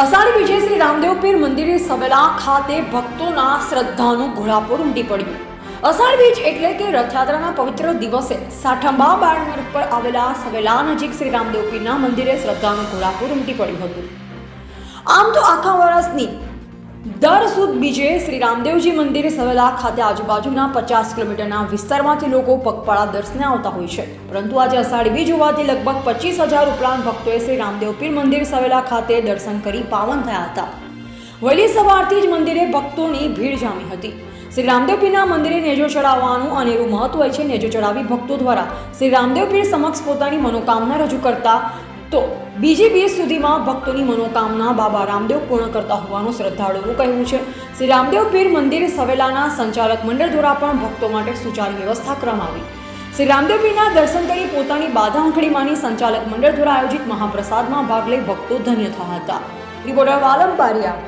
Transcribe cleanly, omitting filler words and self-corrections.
અષાઢી બીજે શ્રી રામદેવ પીર મંદિરે સવેલા ખાતે ભક્તોના શ્રદ્ધાનું ઘોડાપુર ઉમટી પડ્યું. અષાઢ બીજ એટલે કે રથયાત્રાના પવિત્ર દિવસે સાઠંબા બાળમાર્ગ પર આવેલા સવેલા નજીક શ્રી રામદેવ પીરના મંદિરે શ્રદ્ધાનું ઘોડાપુર ઉમટી પડ્યું હતું. આમ તો આખા વર્ષની દર સુદ બીજે શ્રી રામદેવજી મંદિરે સવેલા ખાતે આજુબાજુના 50 કિલોમીટરના વિસ્તારમાંથી લોકો પગપાળા દર્શને આવતા હોય છે. પરંતુ આજે અષાઢી બીજ હોવાથી લગભગ 25,000 ઉપરાંત ભક્તોએ શ્રી રામદેવ પીર મંદિર સવેલા ખાતે દર્શન કરી પાવન થયા હતા. વહેલી સવારથી જ મંદિરે ભક્તોની ભીડ જામી હતી. શ્રી રામદેવ પીરના મંદિરે નેજો ચડાવવાનું અનેરું મહત્વ હોય છે. નેજો ચડાવી ભક્તો દ્વારા શ્રી રામદેવ પીર સમક્ષ પોતાની મનોકામના રજૂ કરતા તો બીજી બીજ સુધીમાં ભક્તોની મનોકામના બાબા રામદેવ પૂર્ણ કરતા હોવાનું શ્રદ્ધાળુઓનું કહેવું છે. શ્રી રામદેવ પીર મંદિર સવેલાના સંચાલક મંડળ દ્વારા પણ ભક્તો માટે સુચારી વ્યવસ્થા કરવામાં આવી. શ્રી રામદેવ પીરના દર્શન કરી પોતાની બાધા આંખડીમાંની સંચાલક મંડળ દ્વારા આયોજિત મહાપ્રસાદમાં ભાગ લઈ ભક્તો ધન્ય થયા હતા. રિપોર્ટર વાલમ બારિયા.